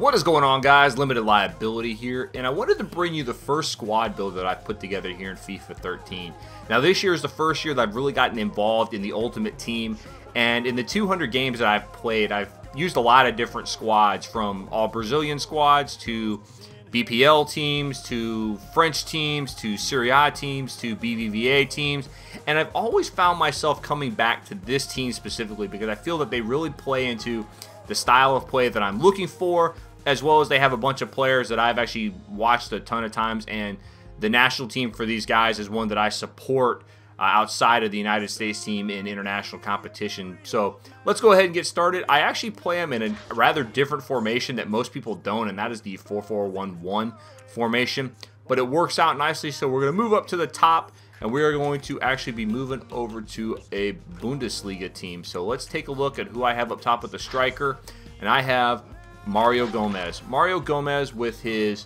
What is going on, guys? Limited Liability here, and I wanted to bring you the first squad build that I've put together here in FIFA 13. Now, this year is the first year that I've really gotten involved in the Ultimate Team, and in the 200 games that I've played, I've used a lot of different squads, from all Brazilian squads to BPL teams to French teams to Serie A teams to BBVA teams, and I've always found myself coming back to this team specifically because I feel that they really play into the style of play that I'm looking for, as well as they have a bunch of players that I've actually watched a ton of times, and the national team for these guys is one that I support outside of the United States team in international competition. So let's go ahead and get started. I actually play them in a rather different formation that most people don't, and that is the 4-4-1-1 formation, but it works out nicely. So we're going to move up to the top, and we are going to actually be moving over to a Bundesliga team. So let's take a look at who I have up top with the striker, and I have Mario Gomez. Mario Gomez with his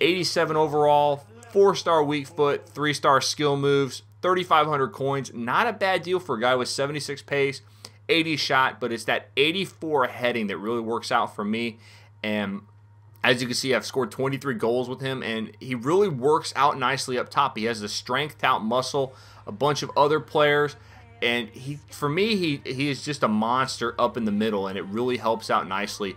87 overall, 4-star weak foot, 3-star skill moves, 3,500 coins. Not a bad deal for a guy with 76 pace, 80 shot, but it's that 84 heading that really works out for me. And as you can see, I've scored 23 goals with him, and he really works out nicely up top. He has the strength, talent, muscle, a bunch of other players, and for me, he is just a monster up in the middle, and it really helps out nicely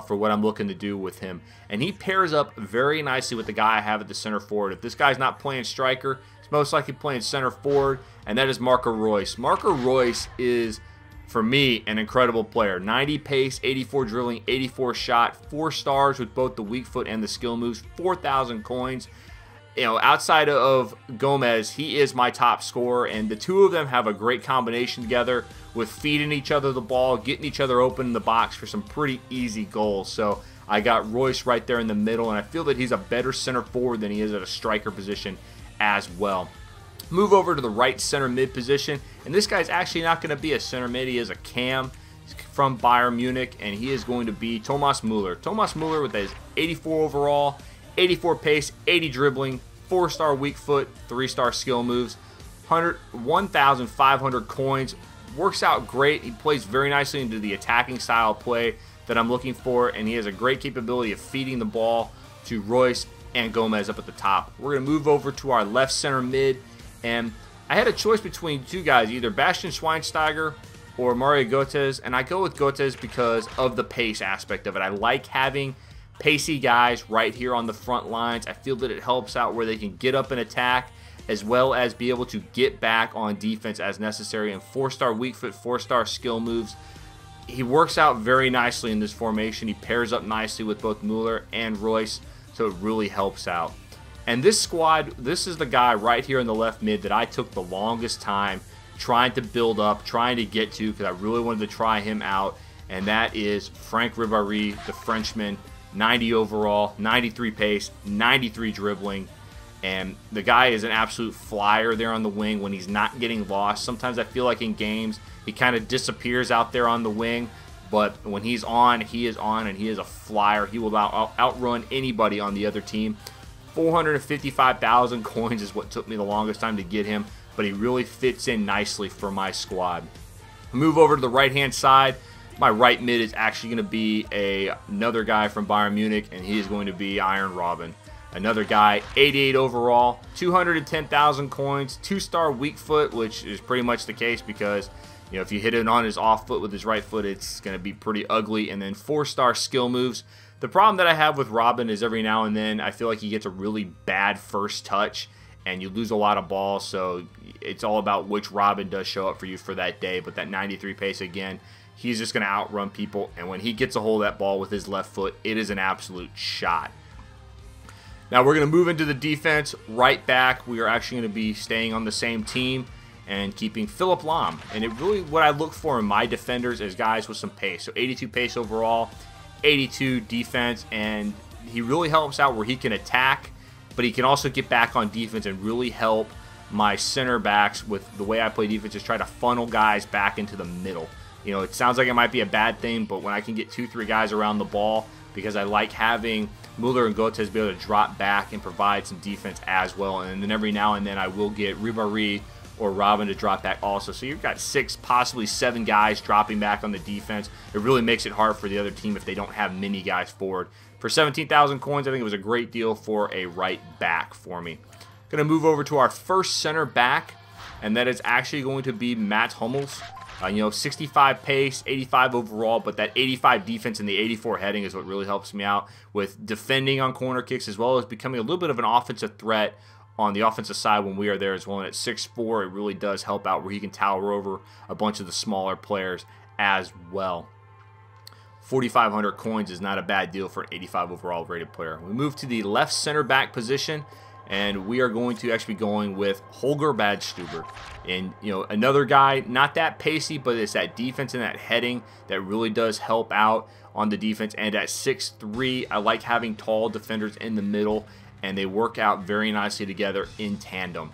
for what I'm looking to do with him. And he pairs up very nicely with the guy I have at the center forward. If this guy's not playing striker, he's most likely playing center forward, and that is Marco Reus. Marco Reus is, for me, an incredible player. 90 pace, 84 dribbling, 84 shot, 4 stars with both the weak foot and the skill moves, 4,000 coins. You know, outside of Gomez, he is my top scorer, and the two of them have a great combination together with feeding each other the ball, getting each other open in the box for some pretty easy goals. So I got Reus right there in the middle, and I feel that he's a better center forward than he is at a striker position as well. Move over to the right center mid position, and this guy's actually not going to be a center mid. He is a cam. He's from Bayern Munich, and he is going to be Thomas Müller. Thomas Müller with his 84 overall, 84 pace, 80 dribbling, 4-star weak foot, 3-star skill moves, 1,500 coins. Works out great. He plays very nicely into the attacking style of play that I'm looking for, and he has a great capability of feeding the ball to Reus and Gomez up at the top. We're going to move over to our left center mid, and I had a choice between two guys, either Bastian Schweinsteiger or Mario Götze, and I go with Götze because of the pace aspect of it. I like having pacey guys right here on the front lines. I feel that it helps out where they can get up and attack, as well as be able to get back on defense as necessary. And 4-star weak foot, 4-star skill moves. He works out very nicely in this formation. He pairs up nicely with both Müller and Reus, so it really helps out. And this squad, this is the guy right here in the left mid that I took the longest time trying to build up, trying to get to, because I really wanted to try him out, and that is Franck Ribéry, the Frenchman. 90 overall, 93 pace, 93 dribbling, and the guy is an absolute flyer there on the wing when he's not getting lost. Sometimes I feel like in games he kind of disappears out there on the wing, but when he's on, he is on, and he is a flyer. He will outrun anybody on the other team. 455,000 coins is what took me the longest time to get him, but he really fits in nicely for my squad. Move over to the right-hand side. My right mid is actually going to be another guy from Bayern Munich, and he is going to be Iron Robin. Another guy, 88 overall, 210,000 coins, 2-star weak foot, which is pretty much the case because, you know, if you hit it on his off foot with his right foot, it's going to be pretty ugly. And then 4-star skill moves. The problem that I have with Robin is every now and then I feel like he gets a really bad first touch, and you lose a lot of balls, so it's all about which Robin does show up for you for that day. But that 93 pace, again, he's just going to outrun people, and when he gets a hold of that ball with his left foot, it is an absolute shot. Now we're going to move into the defense. Right back, we are actually going to be staying on the same team and keeping Philipp Lahm. And it really, what I look for in my defenders is guys with some pace. So 82 pace overall, 82 defense, and he really helps out where he can attack, but he can also get back on defense and really help my center backs with the way I play defense, is try to funnel guys back into the middle. You know, it sounds like it might be a bad thing, but when I can get 2-3 guys around the ball, because I like having Müller and Götze be able to drop back and provide some defense as well. And then every now and then I will get Ribéry or Robin to drop back also. So you've got 6, possibly 7 guys dropping back on the defense. It really makes it hard for the other team if they don't have many guys forward. For 17,000 coins, I think it was a great deal for a right back for me. Going to move over to our first center back, and that is actually going to be Matt Hummels. 65 pace, 85 overall, but that 85 defense and the 84 heading is what really helps me out with defending on corner kicks, as well as becoming a little bit of an offensive threat on the offensive side when we are there as well. And at 6'4", it really does help out where he can tower over a bunch of the smaller players as well. 4,500 coins is not a bad deal for an 85 overall rated player. We move to the left center back position, and we are going to actually be going with Holger Badstuber. And, another guy, not that pacey, but it's that defense and that heading that really does help out on the defense. And at 6'3", I like having tall defenders in the middle, and they work out very nicely together in tandem.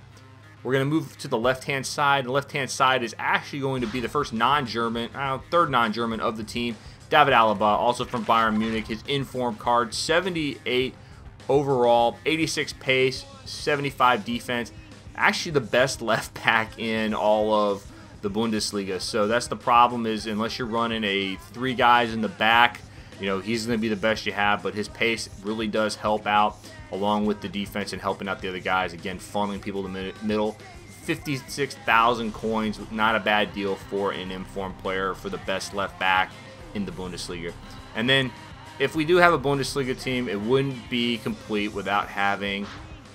We're going to move to the left-hand side. The left-hand side is actually going to be the first non-German, third non-German of the team, David Alaba, also from Bayern Munich. His inform card, 78 overall, 86 pace, 75 defense. Actually the best left back in all of the Bundesliga. So that's the problem, is unless you're running a 3 guys in the back, he's going to be the best you have. But his pace really does help out along with the defense and helping out the other guys. Again, funneling people to the middle. 56,000 coins, not a bad deal for an informed player for the best left back in the Bundesliga. And then if we do have a Bundesliga team, it wouldn't be complete without having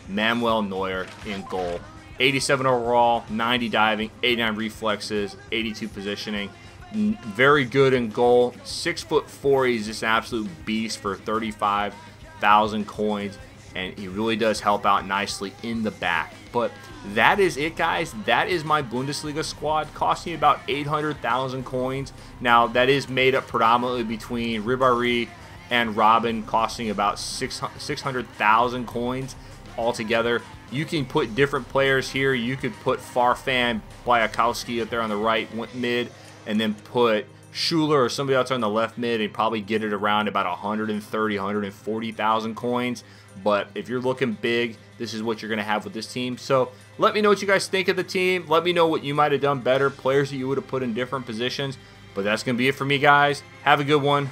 Manuel Neuer in goal. 87 overall, 90 diving, 89 reflexes, 82 positioning. Very good in goal. 6'4", he's just an absolute beast for 35,000 coins, and he really does help out nicely in the back. But that is it, guys. That is my Bundesliga squad, costing me about 800,000 coins. Now, that is made up predominantly between Ribéry and Robin, costing about 600,000 coins altogether. You can put different players here. You could put Farfan Biakowski up there on the right mid, and then put Schuler or somebody else on the left mid, and probably get it around about 130,000, 140,000 coins. But if you're looking big, this is what you're going to have with this team. So let me know what you guys think of the team. Let me know what you might have done better, players that you would have put in different positions. But that's going to be it for me, guys. Have a good one.